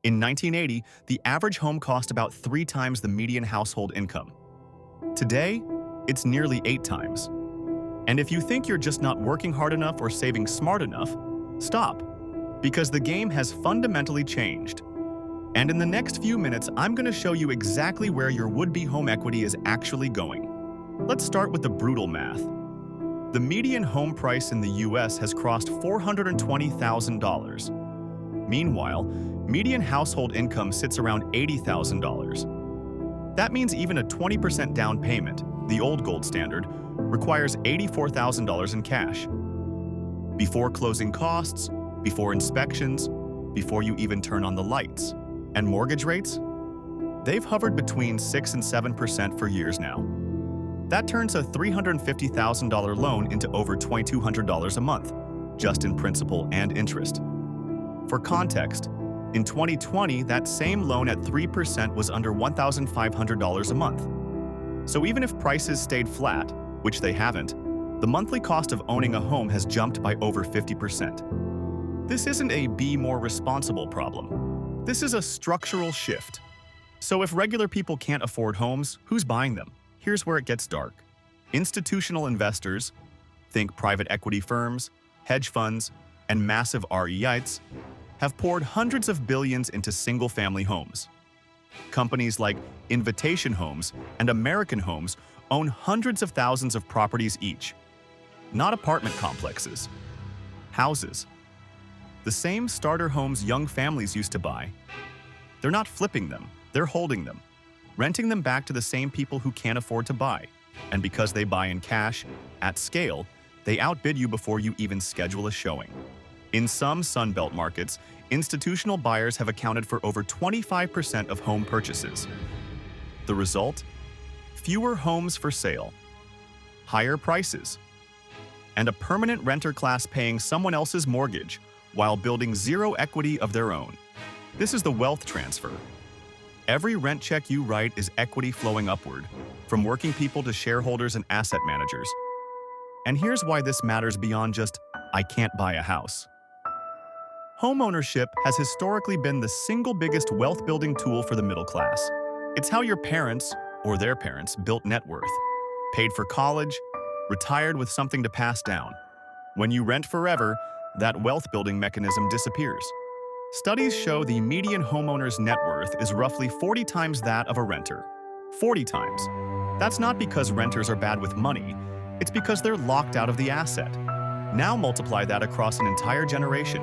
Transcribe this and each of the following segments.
In 1980, the average home cost about 3 times the median household income. Today, it's nearly 8 times. And if you think you're just not working hard enough or saving smart enough, stop, because the game has fundamentally changed. And in the next few minutes, I'm going to show you exactly where your would-be home equity is actually going. Let's start with the brutal math. The median home price in the US has crossed $420,000. Meanwhile, median household income sits around $80,000. That means even a 20% down payment, the old gold standard, requires $84,000 in cash. Before closing costs, before inspections, before you even turn on the lights. And mortgage rates? They've hovered between 6 and 7% for years now. That turns a $350,000 loan into over $2,200 a month, just in principal and interest. For context, in 2020, that same loan at 3% was under $1,500 a month. So even if prices stayed flat, which they haven't, the monthly cost of owning a home has jumped by over 50%. This isn't a be more responsible problem. This is a structural shift. So if regular people can't afford homes, who's buying them? Here's where it gets dark. Institutional investors, think private equity firms, hedge funds, and massive REITs, have poured hundreds of billions into single-family homes. Companies like Invitation Homes and American Homes own hundreds of thousands of properties each. Not apartment complexes. Houses. The same starter homes young families used to buy. They're not flipping them, they're holding them, renting them back to the same people who can't afford to buy. And because they buy in cash, at scale, they outbid you before you even schedule a showing. In some Sunbelt markets, institutional buyers have accounted for over 25% of home purchases. The result? Fewer homes for sale, higher prices, and a permanent renter class paying someone else's mortgage while building zero equity of their own. This is the wealth transfer. Every rent check you write is equity flowing upward, from working people to shareholders and asset managers. And here's why this matters beyond just, I can't buy a house. Homeownership has historically been the single biggest wealth-building tool for the middle class. It's how your parents, or their parents, built net worth, paid for college, retired with something to pass down. When you rent forever, that wealth-building mechanism disappears. Studies show the median homeowner's net worth is roughly 40 times that of a renter. 40 times. That's not because renters are bad with money, it's because they're locked out of the asset. Now multiply that across an entire generation.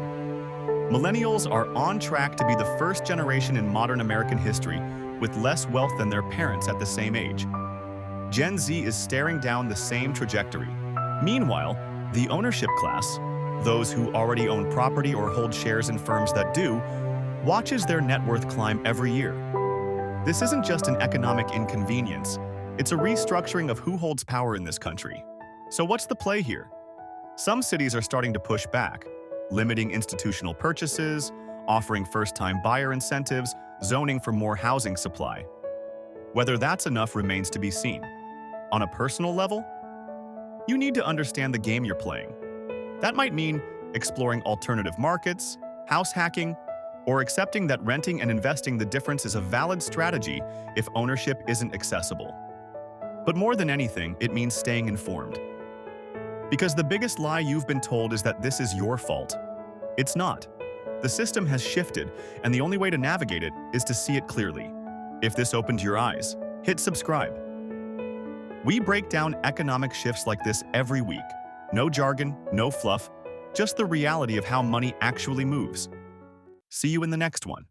Millennials are on track to be the first generation in modern American history with less wealth than their parents at the same age. Gen Z is staring down the same trajectory. Meanwhile, the ownership class, those who already own property or hold shares in firms that do, watches their net worth climb every year. This isn't just an economic inconvenience, it's a restructuring of who holds power in this country. So what's the play here? Some cities are starting to push back, limiting institutional purchases, offering first-time buyer incentives, zoning for more housing supply. Whether that's enough remains to be seen. On a personal level, you need to understand the game you're playing. That might mean exploring alternative markets, house hacking, or accepting that renting and investing the difference is a valid strategy if ownership isn't accessible. But more than anything, it means staying informed. Because the biggest lie you've been told is that this is your fault. It's not. The system has shifted, and the only way to navigate it is to see it clearly. If this opened your eyes, hit subscribe. We break down economic shifts like this every week. No jargon, no fluff, just the reality of how money actually moves. See you in the next one.